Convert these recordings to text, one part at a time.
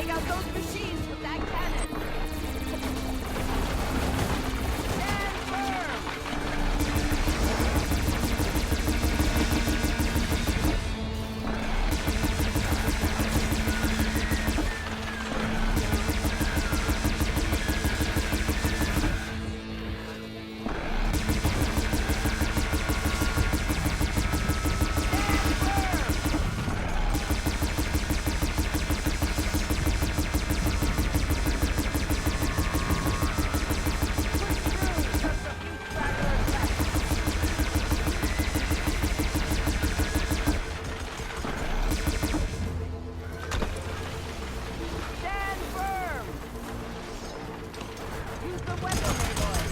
take out those machines with that cannon. Stand firm. Stand firm! Use the weapon, Aloy!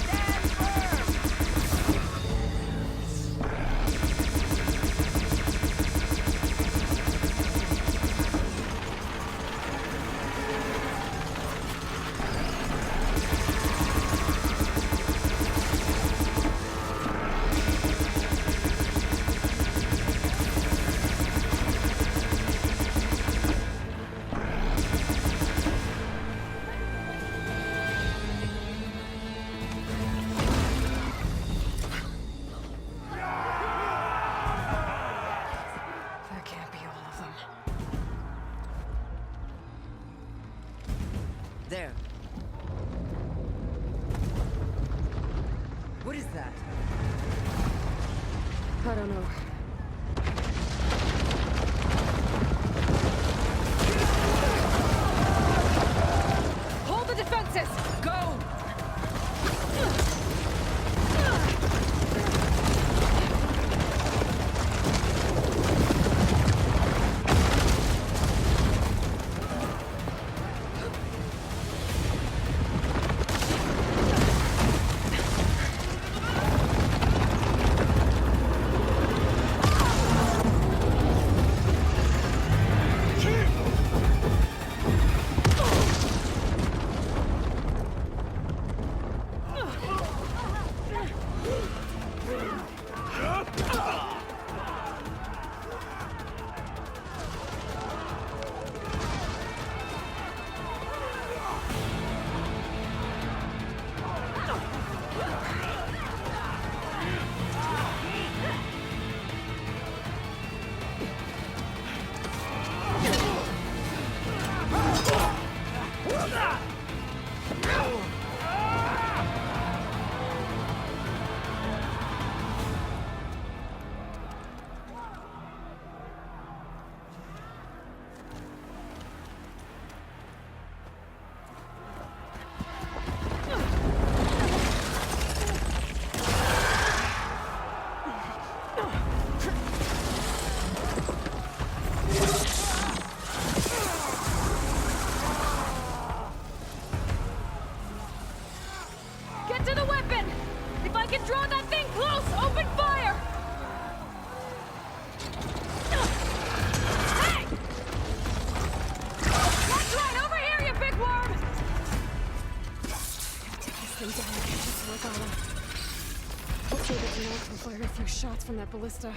Stand firm! That can't be all of them. There. What is that? I don't know. Hold the defenses! Go! Get to the weapon! If I can draw that thing close, open fire! Hey! That's right, over here, you big worm! Take this thing down and just work on him. Hopefully the Gnoll can fire a few shots from that ballista.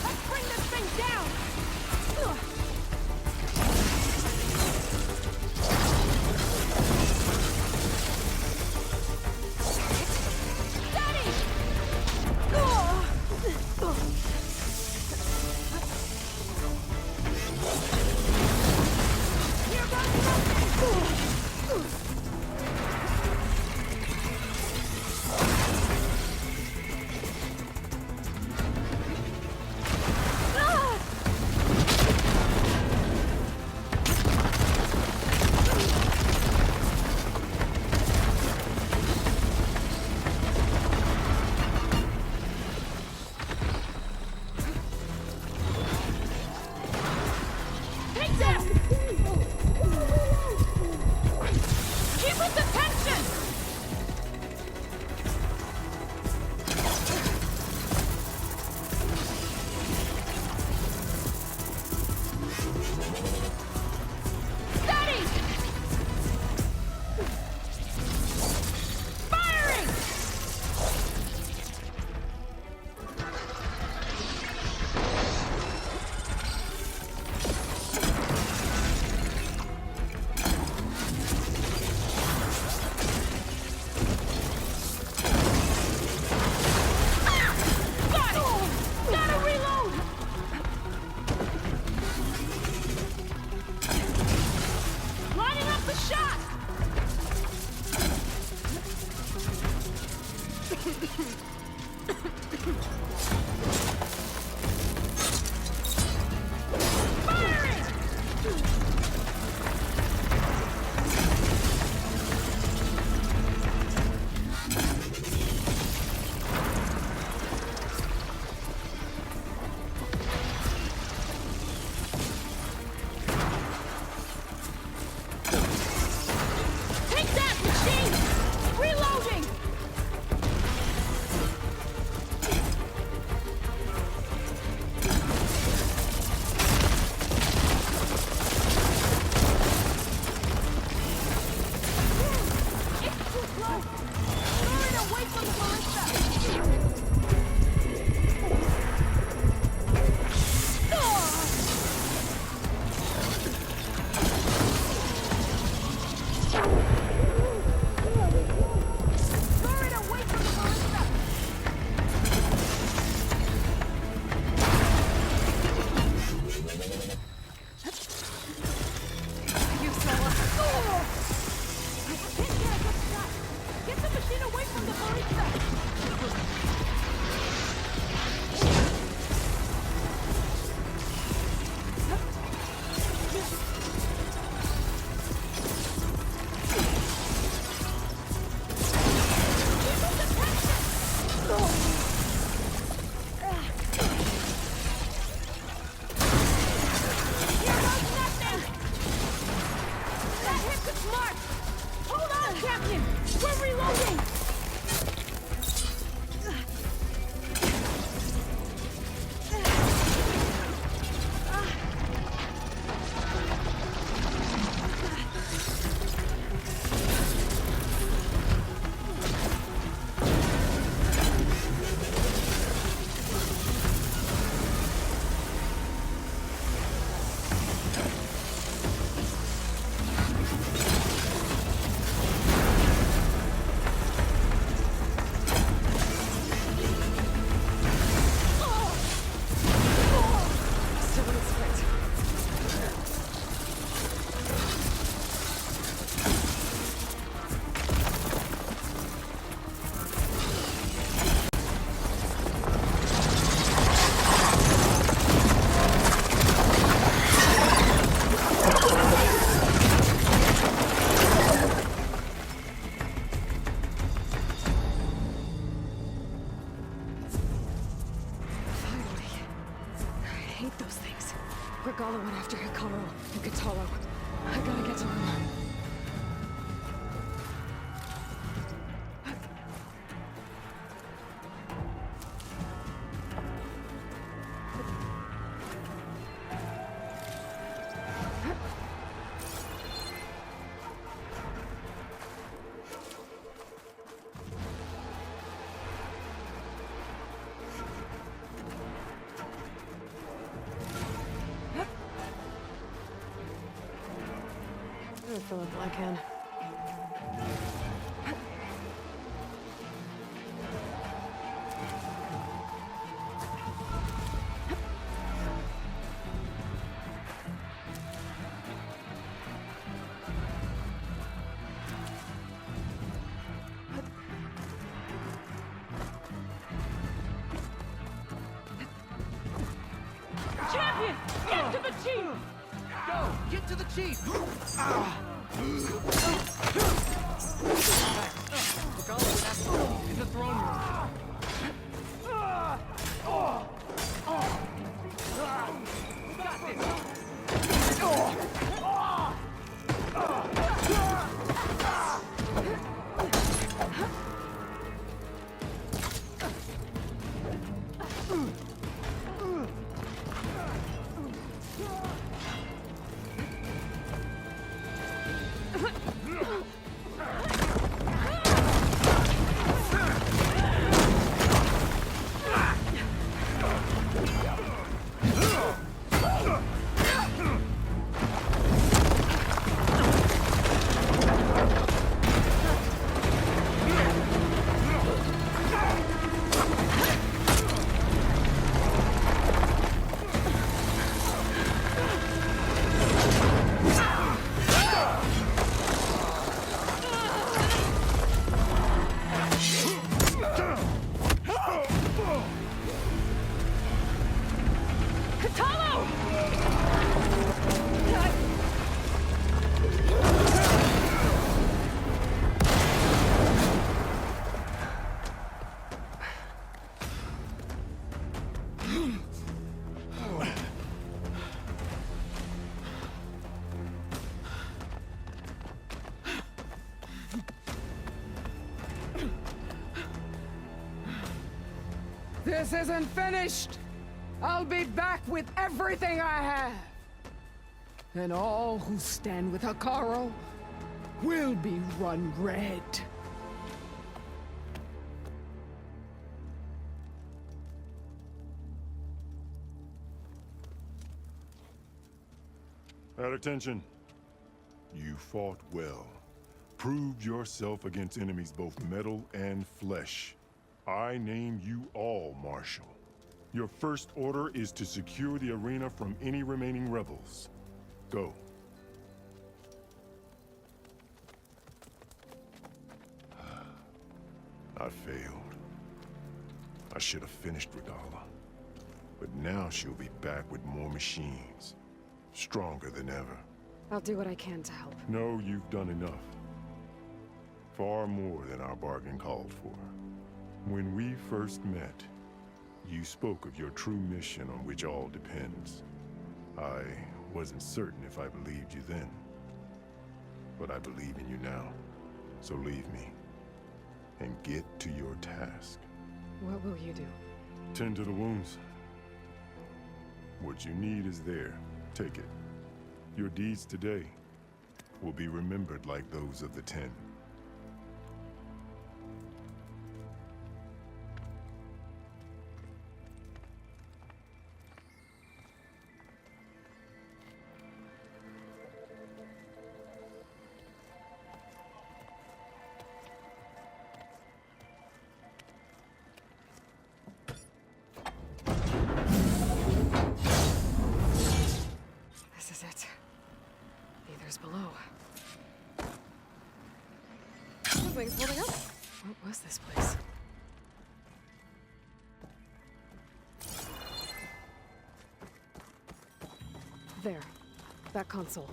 Let's bring this thing down! Regala went after Hikaru and Katalo. I gotta get to them. Philip Blackhand. Champion! Get to the chief! Go! Get to the chief! In the throne room. Got this! This isn't finished! I'll be back with everything I have! And all who stand with Hikaru will be run red. At attention. You fought well. Proved yourself against enemies both metal and flesh. I name you all Marshal. Your first order is to secure the arena from any remaining rebels. Go. I failed. I should have finished Regala. But now she'll be back with more machines. Stronger than ever. I'll do what I can to help. No, you've done enough. Far more than our bargain called for. When we first met, you spoke of your true mission on which all depends. I wasn't certain if I believed you then. But I believe in you now. So leave me. And get to your task. What will you do? Tend to the wounds. What you need is there. Take it. Your deeds today will be remembered like those of the Ten. This is it. Aether's below. Something's holding up. What was this place? There. That console.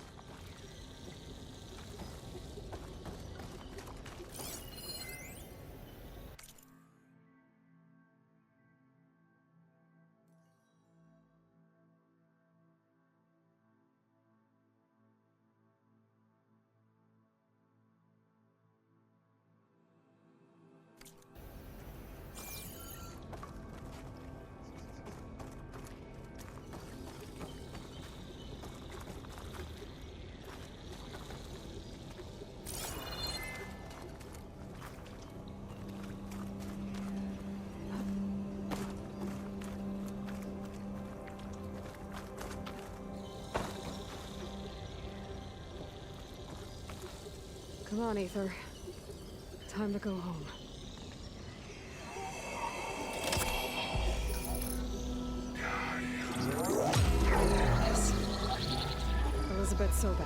Come on, Aether. Time to go home. Yes. Elizabeth Sobek.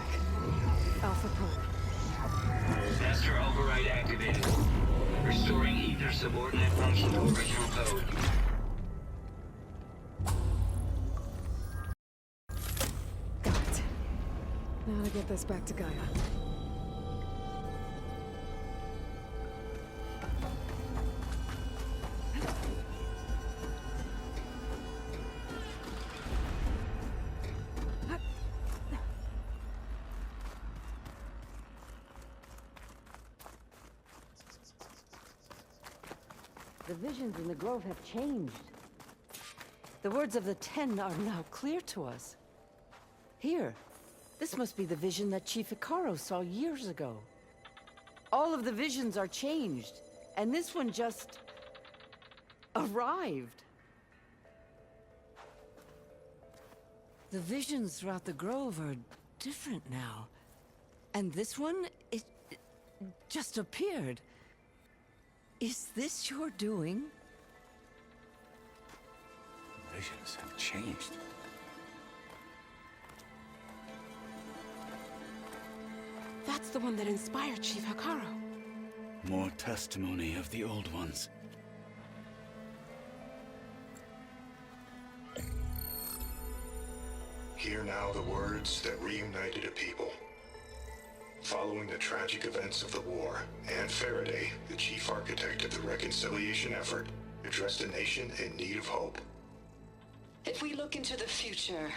Alpha Prime. Master override activated. Restoring Aether subordinate function to original code. Got it. Now to get this back to Gaia. The visions in the Grove have changed. The words of the Ten are now clear to us. Here, this must be the vision that Chief Icaro saw years ago. All of the visions are changed, and this one just arrived. The visions throughout the Grove are different now. And this one, it just appeared. Is this your doing? Visions have changed. That's the one that inspired Chief Icaro. More testimony of the old ones. Hear now the words that reunited a people. Following the tragic events of the war, Anne Faraday, the chief architect of the reconciliation effort, addressed a nation in need of hope. If we look into the future,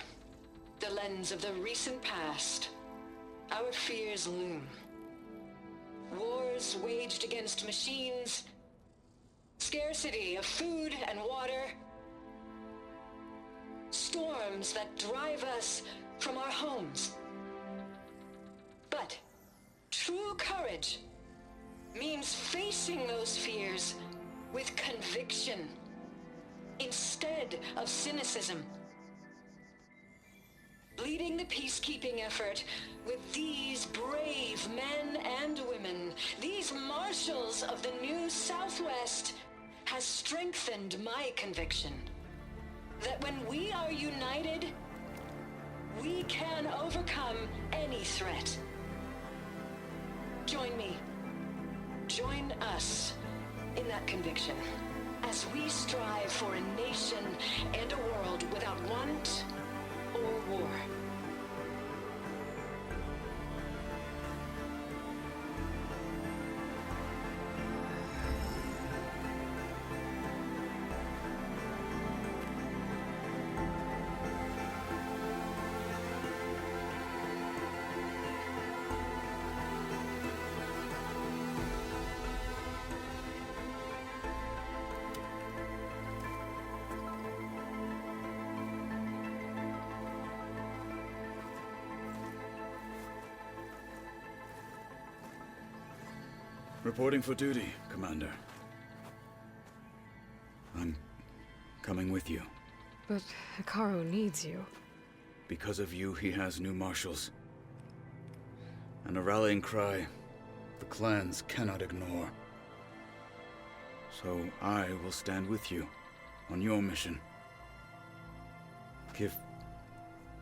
the lens of the recent past, our fears loom. Wars waged against machines, scarcity of food and water, storms that drive us from our homes. But true courage means facing those fears with conviction instead of cynicism. Leading the peacekeeping effort with these brave men and women, these marshals of the new Southwest, has strengthened my conviction that when we are united, we can overcome any threat. Join me. Join us in that conviction as we strive for a nation and a world without want or war. Reporting for duty, Commander. I'm coming with you. But Icaro needs you. Because of you, he has new marshals. And a rallying cry the clans cannot ignore. So I will stand with you on your mission. Give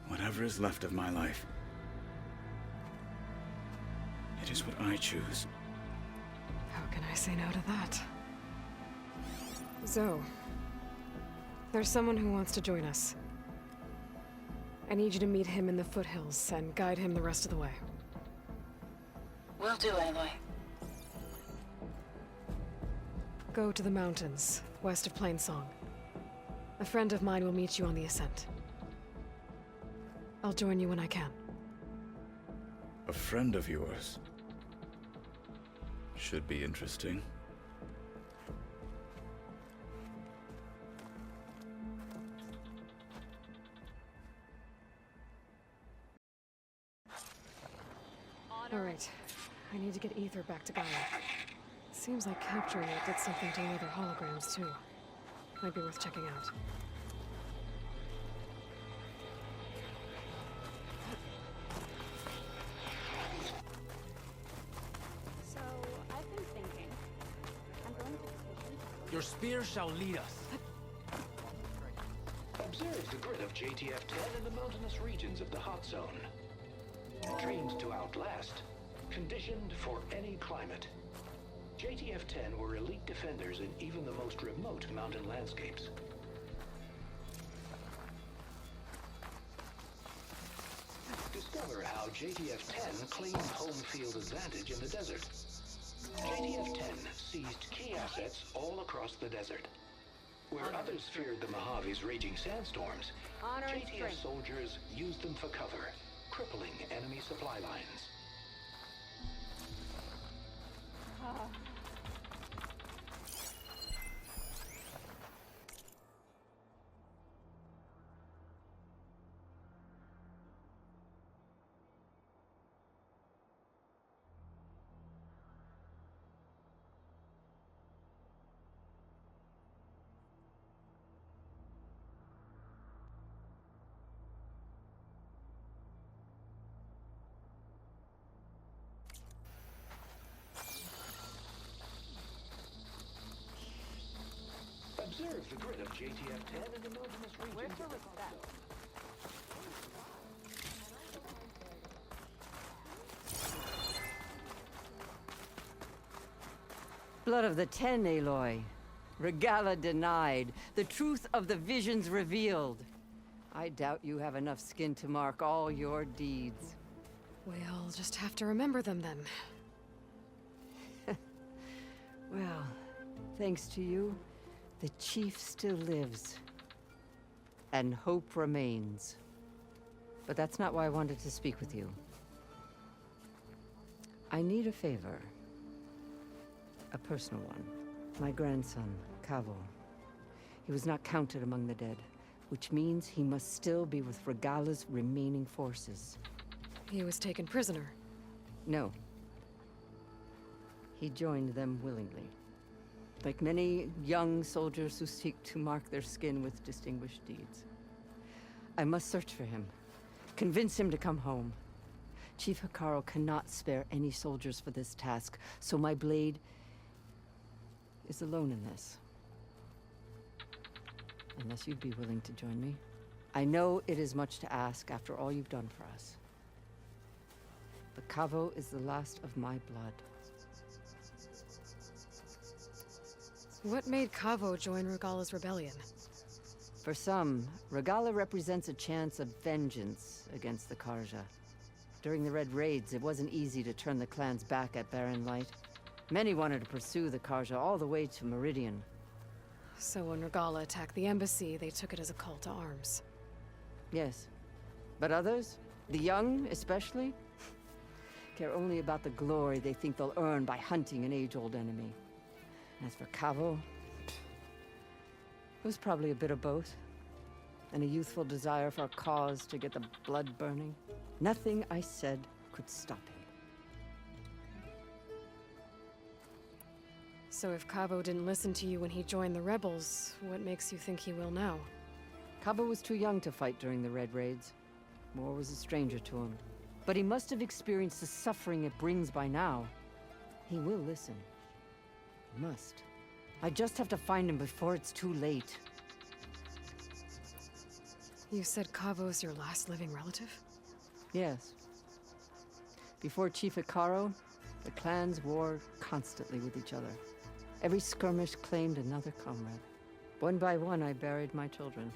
whatever is left of my life. It is what I choose. How can I say no to that? Zoe, there's someone who wants to join us. I need you to meet him in the foothills and guide him the rest of the way. Will do, Aloy. Go to the mountains, west of Plainsong. A friend of mine will meet you on the ascent. I'll join you when I can. A friend of yours? Should be interesting. All right. I need to get Aether back to Gaia. Seems like capturing it did something to the other holograms, too. Might be worth checking out. Your spear shall lead us. Observe the grid of JTF-10 in the mountainous regions of the hot zone. Trained to outlast, conditioned for any climate. JTF-10 were elite defenders in even the most remote mountain landscapes. Discover how JTF-10 claimed home field advantage in the desert. JTF-10 seized key assets all across the desert. Where others feared the Mojave's raging sandstorms, JTF soldiers used them for cover, crippling enemy supply lines. Observe the grid of JTF-10 in the mountainous regions. Where's the Blood of the Ten, Aloy. Regalla denied. The truth of the visions revealed. I doubt you have enough skin to mark all your deeds. We'll just have to remember them then. Well, thanks to you, the Chief still lives. And hope remains. But that's not why I wanted to speak with you. I need a favor. A personal one. My grandson, Kavo. He was not counted among the dead, which means he must still be with Regalla's remaining forces. He was taken prisoner. No. He joined them willingly. Like many young soldiers who seek to mark their skin with distinguished deeds. I must search for him. Convince him to come home. Chief Hekarro cannot spare any soldiers for this task, so my blade is alone in this. Unless you'd be willing to join me. I know it is much to ask after all you've done for us. But Kavo is the last of my blood. What made Kavo join Regalla's rebellion? For some, Regalla represents a chance of vengeance against the Carja. During the Red Raids, it wasn't easy to turn the clan's back at Barren Light. Many wanted to pursue the Carja all the way to Meridian. So when Regalla attacked the embassy, they took it as a call to arms. Yes. But others, the young especially, care only about the glory they think they'll earn by hunting an age-old enemy. As for Kavo, it was probably a bit of both. And a youthful desire for a cause to get the blood burning. Nothing I said could stop him. So if Kavo didn't listen to you when he joined the rebels, what makes you think he will now? Kavo was too young to fight during the Red Raids. War was a stranger to him. But he must have experienced the suffering it brings by now. He will listen. He must. I just have to find him before it's too late. You said Kavo's your last living relative? Yes. Before Chief Hekarro, the clans warred constantly with each other. Every skirmish claimed another comrade. One by one, I buried my children.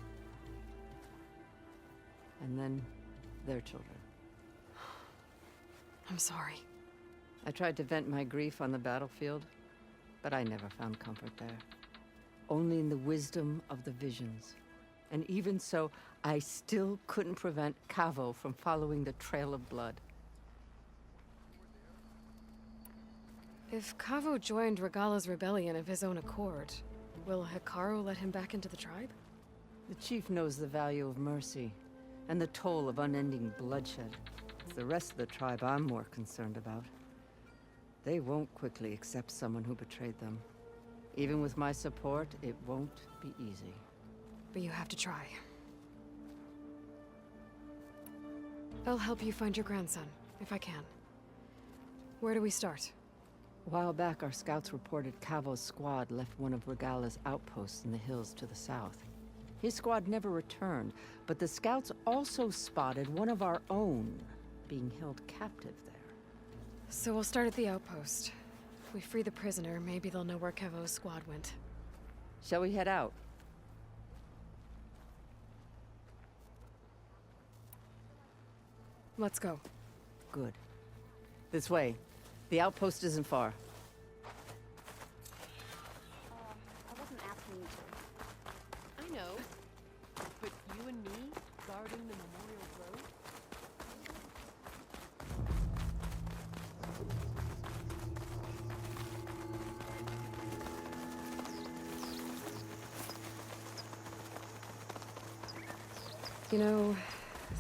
And then, their children. I'm sorry. I tried to vent my grief on the battlefield, but I never found comfort there. Only in the wisdom of the visions. And even so, I still couldn't prevent Kavo from following the trail of blood. If Kavo joined Regalla's rebellion of his own accord, will Hekarro let him back into the tribe? The chief knows the value of mercy, and the toll of unending bloodshed. It's the rest of the tribe I'm more concerned about. They won't quickly accept someone who betrayed them. Even with my support, it won't be easy. But you have to try. I'll help you find your grandson, if I can. Where do we start? A while back, our scouts reported Cavo's squad left one of Regala's outposts in the hills to the south. His squad never returned, but the scouts also spotted one of our own being held captive there. So we'll start at the outpost. If we free the prisoner, maybe they'll know where Cavo's squad went. Shall we head out? Let's go. Good. This way. The outpost isn't far. I wasn't asking you to. I know. But you and me guarding the Memorial Road? You know,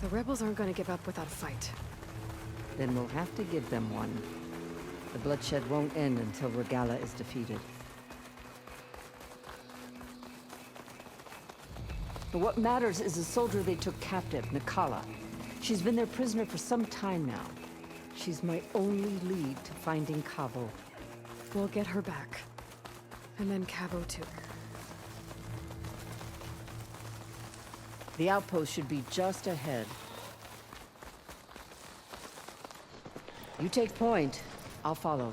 the rebels aren't gonna give up without a fight. Then we'll have to give them one. The bloodshed won't end until Regala is defeated. But what matters is the soldier they took captive, Nikala. She's been their prisoner for some time now. She's my only lead to finding Cavo. We'll get her back. And then Cavo too. The outpost should be just ahead. You take point. I'll follow.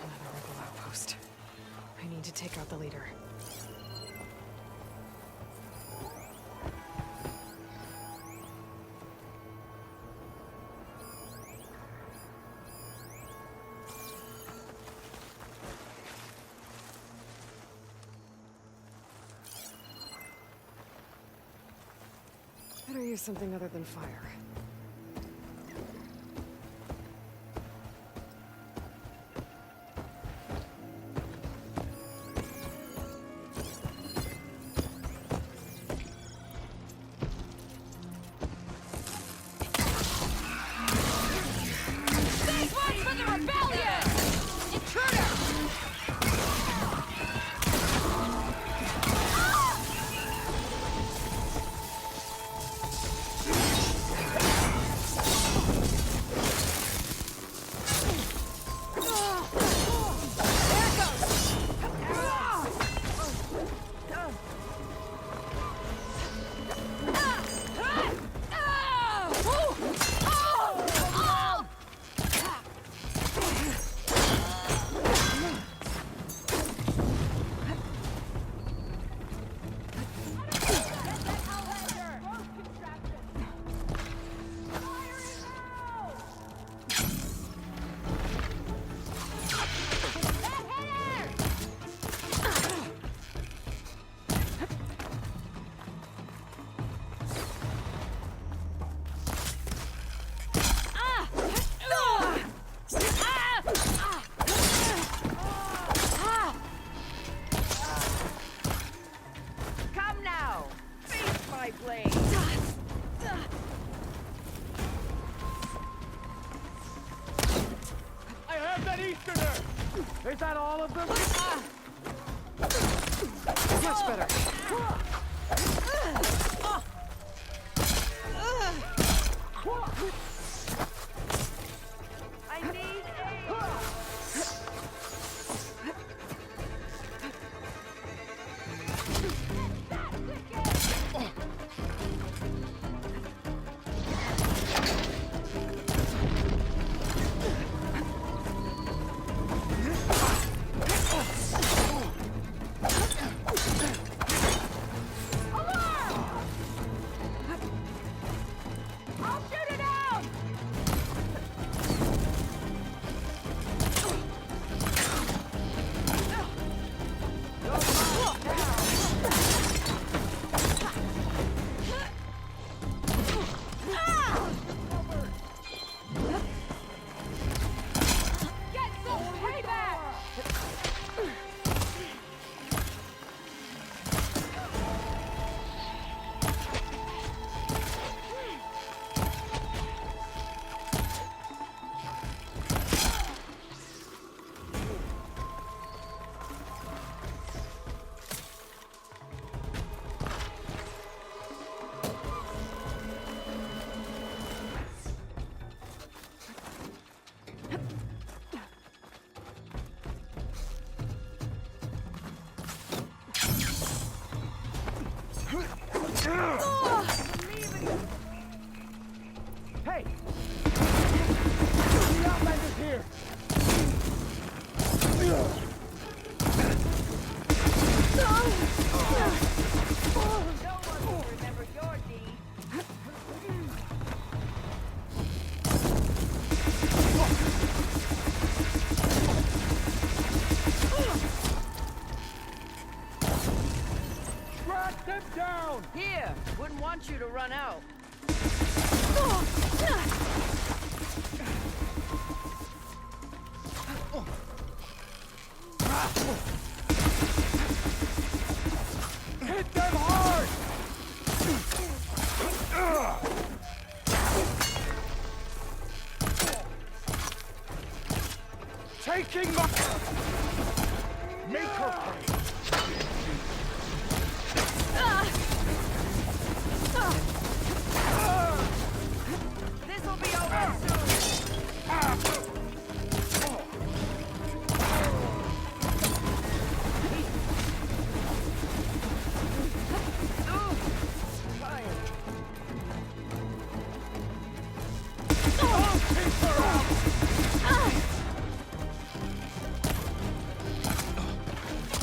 Another rebel outpost. I need to take out the leader. Better use something other than fire. This one's for the rebellion! Intruder! I have that Easterner! Is that all of them? Much better. I need aid! Along! want you to run out. Hit them hard! Taking my... Make her pay. This'll be over soon.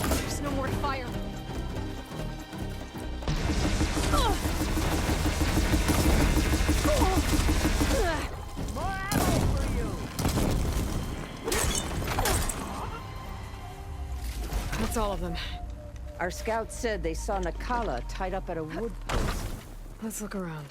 There's no more to fire. More ammo for you. That's all of them. Our scouts said they saw Nakala tied up at a wood post. Let's look around.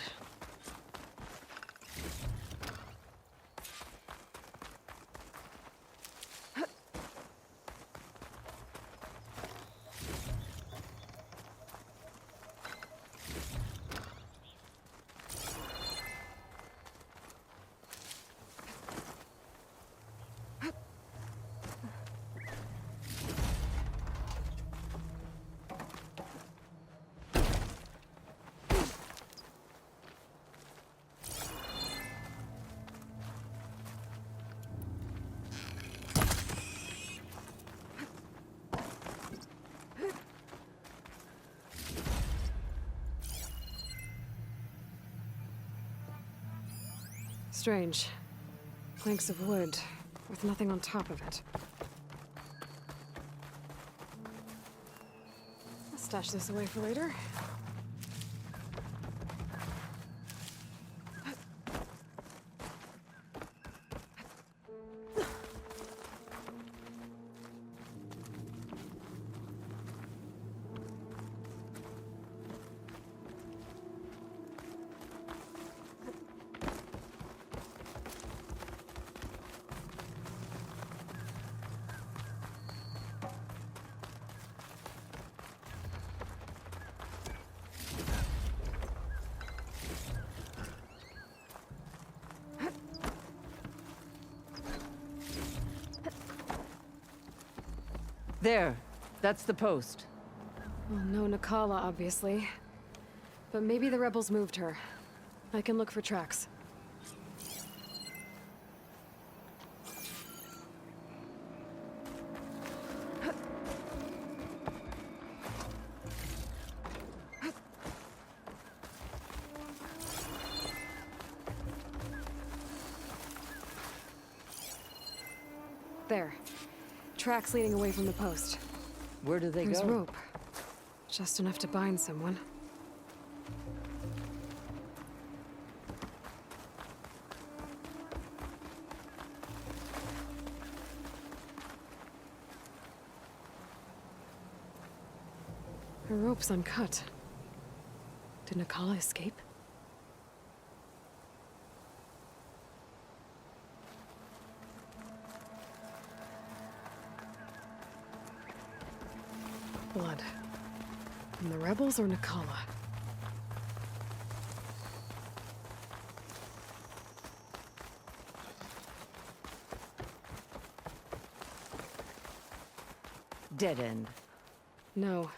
Strange. Planks of wood, with nothing on top of it. I'll stash this away for later. There. That's the post. Well, no Nakala, obviously. But maybe the rebels moved her. I can look for tracks. There. Tracks leading away from the post. Where do they There's go? rope. Just enough to bind someone. The rope's uncut. Did Nakala escape? Blood. From the rebels or Nakala? Dead end. No.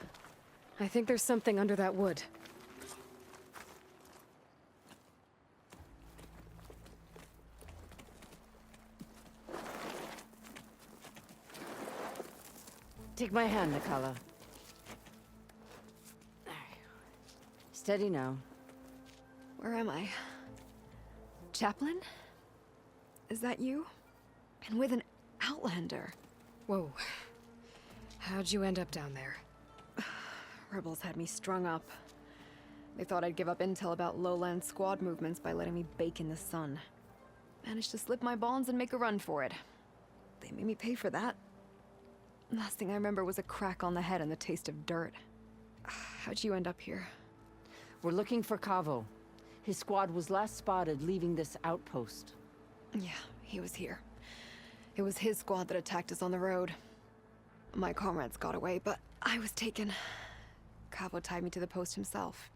I think there's something under that wood. Take my hand, Nakala. Steady now. Where am I? Chaplain? Is that you? And with an Outlander. Whoa. How'd you end up down there? Rebels had me strung up. They thought I'd give up intel about lowland squad movements by letting me bake in the sun. Managed to slip my bonds and make a run for it. They made me pay for that. Last thing I remember was a crack on the head and the taste of dirt. How'd you end up here? We're looking for Cavo. His squad was last spotted leaving this outpost. Yeah, he was here. It was his squad that attacked us on the road. My comrades got away, but I was taken. Cavo tied me to the post himself.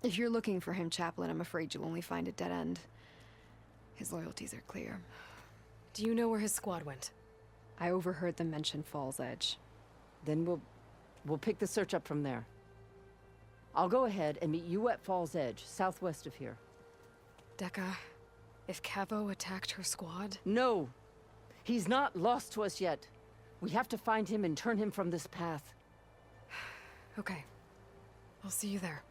If you're looking for him, Chaplain, I'm afraid you'll only find a dead end. His loyalties are clear. Do you know where his squad went? I overheard them mention Fall's Edge. Then we'll pick the search up from there. I'll go ahead and meet you at Fall's Edge, southwest of here. Dekka, if Cavo attacked her squad? No! He's not lost to us yet. We have to find him and turn him from this path. Okay. I'll see you there.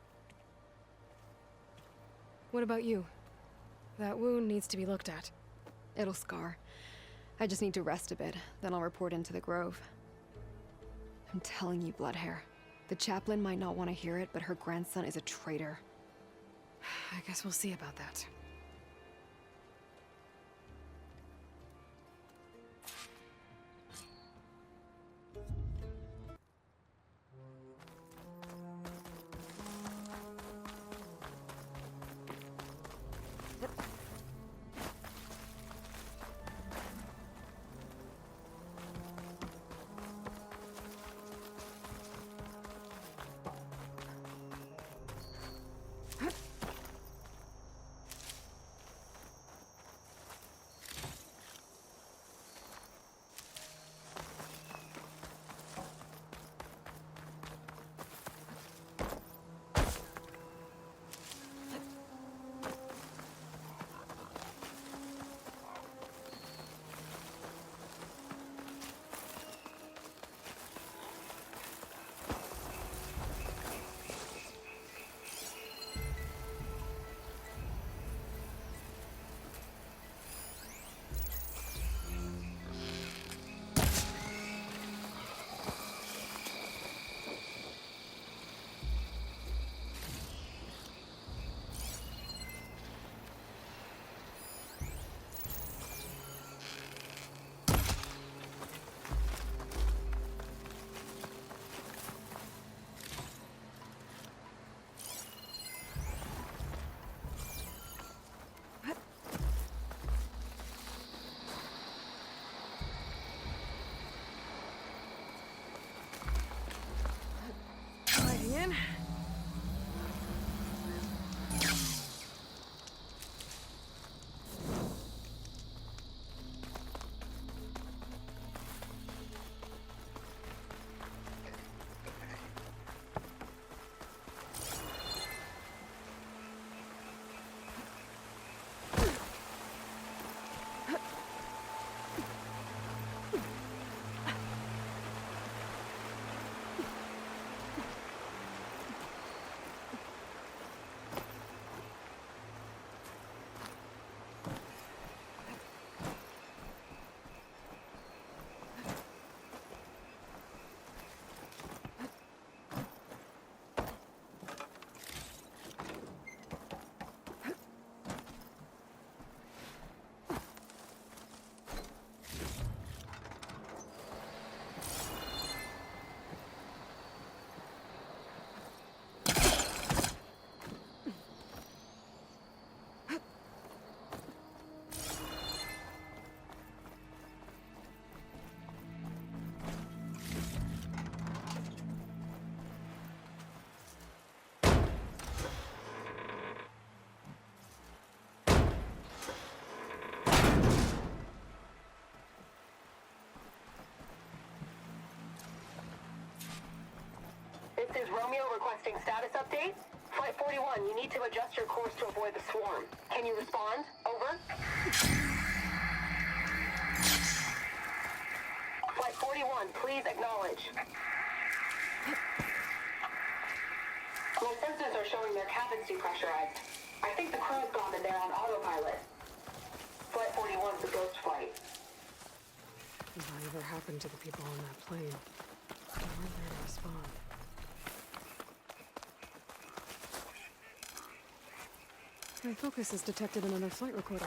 What about you? That wound needs to be looked at. It'll scar. I just need to rest a bit, then I'll report into the Grove. I'm telling you, Bloodhair. The Chaplain might not want to hear it, but her grandson is a traitor. I guess we'll see about that. In. This is Romeo requesting status update. Flight 41, you need to adjust your course to avoid the swarm. Can you respond? Over. Flight 41, please acknowledge. My sensors are showing their cabins depressurized. I think the crew's gone and they're on autopilot. Flight 41's a ghost flight. Whatever happened to the people on that plane? They weren't there to respond. My focus has detected another flight recorder.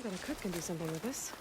Bet a cook can do something with this.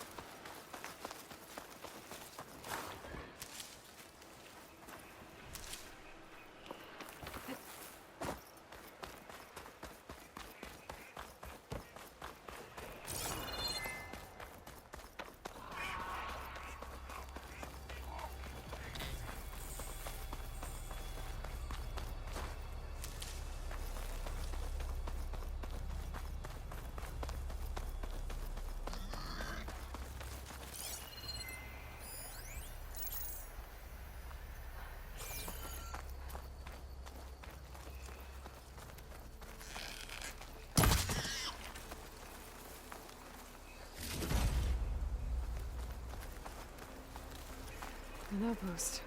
An outpost.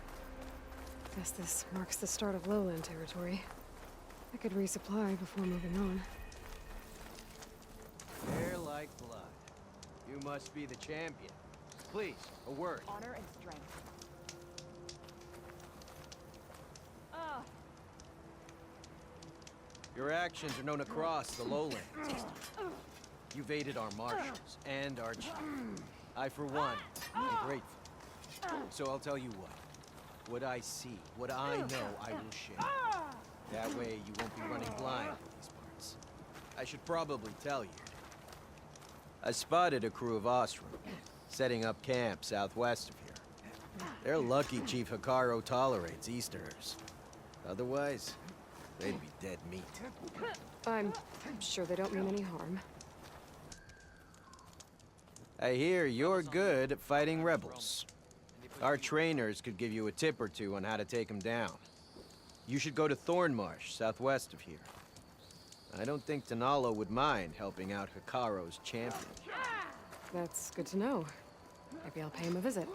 Guess this marks the start of lowland territory. I could resupply before moving on. Hair like blood. You must be the champion. Please, a word. Honor and strength. Your actions are known across the lowlands. You've aided our marshals and our chief. I, for one, am grateful. So I'll tell you what. What I see, what I know, I will share. That way you won't be running blind in these parts. I should probably tell you. I spotted a crew of Ostrom, setting up camp southwest of here. They're lucky Chief Hekarro tolerates Easterners. Otherwise, they'd be dead meat. I'm sure they don't mean any harm. I hear you're good at fighting rebels. Our trainers could give you a tip or two on how to take them down. You should go to Thornmarsh, southwest of here. I don't think Tanalo would mind helping out Hekarro's champion. That's good to know. Maybe I'll pay him a visit.